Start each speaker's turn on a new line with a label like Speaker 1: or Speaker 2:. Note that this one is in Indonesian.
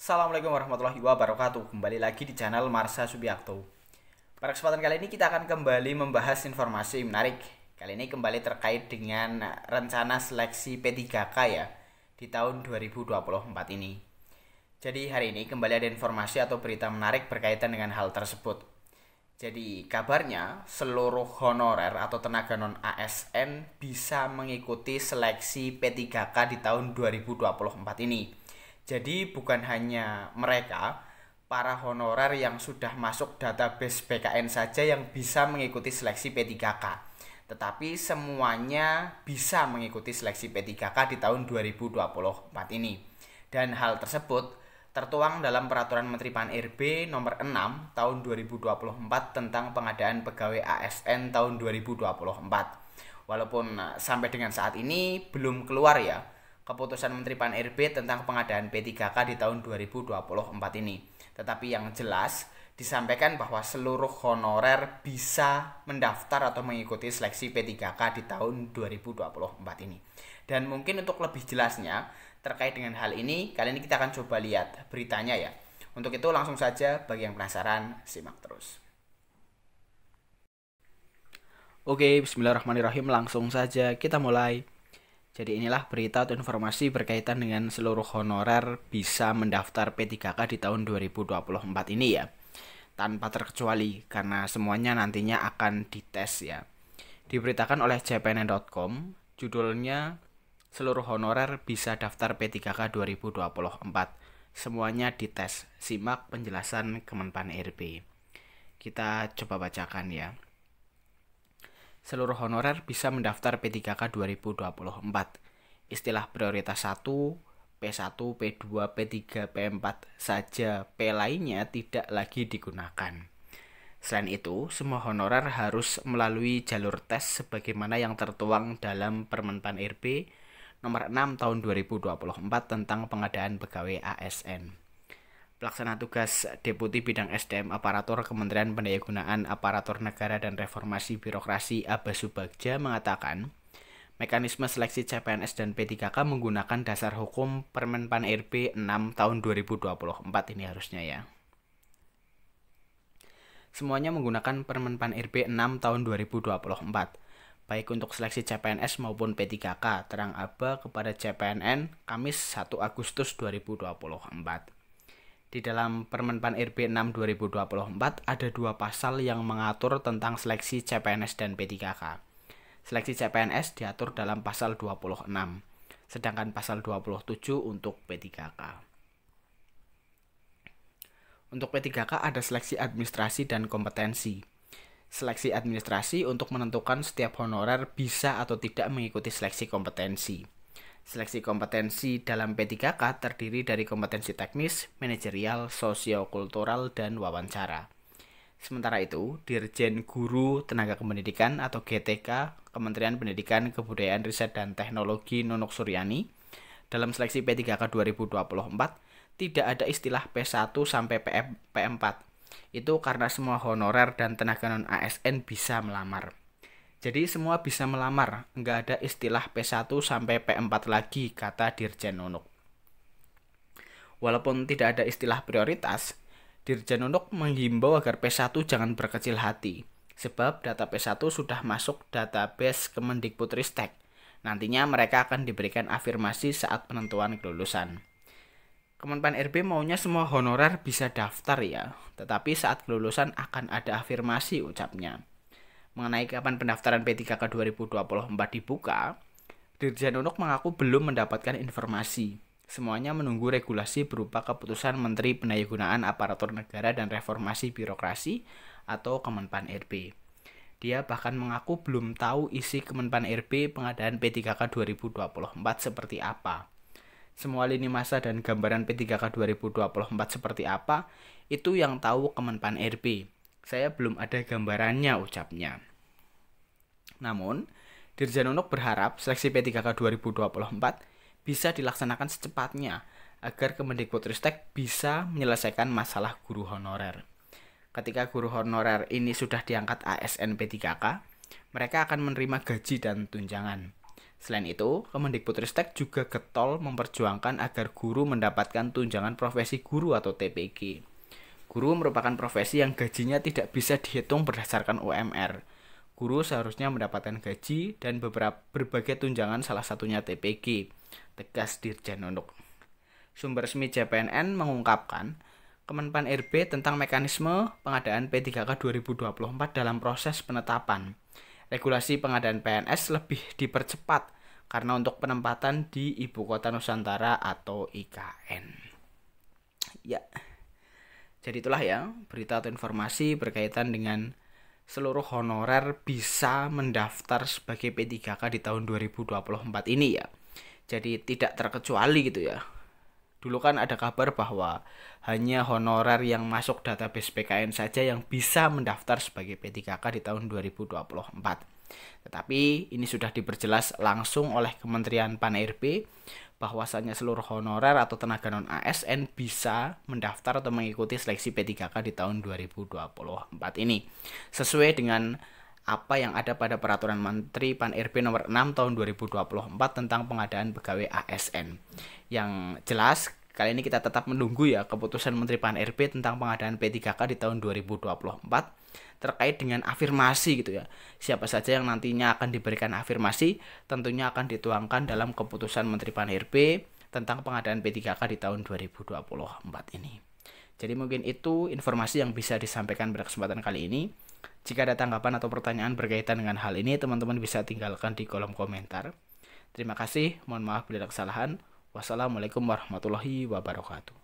Speaker 1: Assalamualaikum warahmatullahi wabarakatuh. Kembali lagi di channel Marsha Subiakto. Pada kesempatan kali ini kita akan kembali membahas informasi menarik. Kali ini kembali terkait dengan rencana seleksi P3K ya di tahun 2024 ini. Jadi hari ini kembali ada informasi atau berita menarik berkaitan dengan hal tersebut. Jadi kabarnya seluruh honorer atau tenaga non ASN bisa mengikuti seleksi P3K di tahun 2024 ini. Jadi bukan hanya mereka, para honorer yang sudah masuk database BKN saja yang bisa mengikuti seleksi P3K. Tetapi semuanya bisa mengikuti seleksi P3K di tahun 2024 ini. Dan hal tersebut tertuang dalam Peraturan Menteri Pan-RB nomor 6 tahun 2024 tentang pengadaan pegawai ASN tahun 2024. Walaupun sampai dengan saat ini belum keluar ya keputusan Menteri Pan-RB tentang pengadaan P3K di tahun 2024 ini. Tetapi yang jelas disampaikan bahwa seluruh honorer bisa mendaftar atau mengikuti seleksi P3K di tahun 2024 ini. Dan mungkin untuk lebih jelasnya terkait dengan hal ini, kali ini kita akan coba lihat beritanya ya. Untuk itu langsung saja bagi yang penasaran, simak terus. Oke, bismillahirrahmanirrahim, langsung saja kita mulai. Jadi inilah berita atau informasi berkaitan dengan seluruh honorer bisa mendaftar P3K di tahun 2024 ini ya. Tanpa terkecuali karena semuanya nantinya akan dites ya. Diberitakan oleh cpn.com, judulnya seluruh honorer bisa daftar P3K 2024. Semuanya dites. Simak penjelasan Kemenpan-RB. Kita coba bacakan ya. Seluruh honorer bisa mendaftar P3K 2024. Istilah prioritas 1, P1, P2, P3, P4 saja, P lainnya tidak lagi digunakan. Selain itu, semua honorer harus melalui jalur tes sebagaimana yang tertuang dalam Permen Pan-RB nomor 6 tahun 2024 tentang pengadaan pegawai ASN. Pelaksana tugas Deputi Bidang SDM Aparatur Kementerian Pendayagunaan Aparatur Negara dan Reformasi Birokrasi Abbas Subagja mengatakan, mekanisme seleksi CPNS dan P3K menggunakan dasar hukum Permen Pan-RB 6 tahun 2024 ini harusnya ya. Semuanya menggunakan Permen Pan-RB 6 tahun 2024, baik untuk seleksi CPNS maupun P3K, terang aba kepada CPNN Kamis 1 Agustus 2024. Di dalam Permen Pan-RB 6 2024 ada dua pasal yang mengatur tentang seleksi CPNS dan P3K. Seleksi CPNS diatur dalam pasal 26, sedangkan pasal 27 untuk P3K. Untuk P3K ada seleksi administrasi dan kompetensi. Seleksi administrasi untuk menentukan setiap honorer bisa atau tidak mengikuti seleksi kompetensi. Seleksi kompetensi dalam P3K terdiri dari kompetensi teknis, manajerial, sosio-kultural, dan wawancara. Sementara itu, Dirjen Guru Tenaga Kependidikan atau GTK Kementerian Pendidikan, Kebudayaan, Riset, dan Teknologi Nunuk Suryani dalam seleksi P3K 2024 tidak ada istilah P1 sampai P4. Itu karena semua honorer dan tenaga non-ASN bisa melamar. Jadi semua bisa melamar, nggak ada istilah P1 sampai P4 lagi, kata Dirjen Nunuk. Walaupun tidak ada istilah prioritas, Dirjen Nunuk menghimbau agar P1 jangan berkecil hati, sebab data P1 sudah masuk database Kemendikbudristek. Nantinya mereka akan diberikan afirmasi saat penentuan kelulusan. Kemenpan-RB maunya semua honorer bisa daftar ya, tetapi saat kelulusan akan ada afirmasi, ucapnya. Mengenai kapan pendaftaran P3K 2024 dibuka, Dirjen Nunuk mengaku belum mendapatkan informasi. Semuanya menunggu regulasi berupa keputusan Menteri Pendayagunaan Aparatur Negara dan Reformasi Birokrasi atau Kemenpan-RB. Dia bahkan mengaku belum tahu isi Kemenpan-RB pengadaan P3K 2024 seperti apa. Semua lini masa dan gambaran P3K 2024 seperti apa, itu yang tahu Kemenpan-RB. Saya belum ada gambarannya, ucapnya. Namun, Dirjen Nunuk berharap seleksi P3K 2024 bisa dilaksanakan secepatnya agar Kemendikbudristek bisa menyelesaikan masalah guru honorer. Ketika guru honorer ini sudah diangkat ASN P3K, mereka akan menerima gaji dan tunjangan. Selain itu, Kemendikbudristek juga getol memperjuangkan agar guru mendapatkan tunjangan profesi guru atau TPG. Guru merupakan profesi yang gajinya tidak bisa dihitung berdasarkan UMR. Guru seharusnya mendapatkan gaji dan berbagai tunjangan, salah satunya TPG, tegas Dirjen Nunuk. Sumber resmi JPNN mengungkapkan, Kemenpan RB tentang mekanisme pengadaan P3K 2024 dalam proses penetapan. Regulasi pengadaan PNS lebih dipercepat karena untuk penempatan di Ibu Kota Nusantara atau IKN. Ya. Jadi itulah ya berita atau informasi berkaitan dengan seluruh honorer bisa mendaftar sebagai P3K di tahun 2024 ini ya. Jadi tidak terkecuali gitu ya. Dulu kan ada kabar bahwa hanya honorer yang masuk database PKN saja yang bisa mendaftar sebagai P3K di tahun 2024. Tetapi ini sudah diperjelas langsung oleh Kementerian Pan-RB bahwasannya seluruh honorer atau tenaga non-ASN bisa mendaftar atau mengikuti seleksi P3K di tahun 2024 ini. Sesuai dengan apa yang ada pada Peraturan Menteri Pan-RB nomor 6 tahun 2024 tentang pengadaan pegawai ASN. Yang jelas, kali ini kita tetap menunggu ya keputusan Menteri Pan-RB tentang pengadaan P3K di tahun 2024 terkait dengan afirmasi gitu ya. Siapa saja yang nantinya akan diberikan afirmasi tentunya akan dituangkan dalam keputusan Menteri Pan-RB tentang pengadaan P3K di tahun 2024 ini. Jadi mungkin itu informasi yang bisa disampaikan pada kesempatan kali ini. Jika ada tanggapan atau pertanyaan berkaitan dengan hal ini, teman-teman bisa tinggalkan di kolom komentar. Terima kasih, mohon maaf bila ada kesalahan. Wassalamualaikum warahmatullahi wabarakatuh.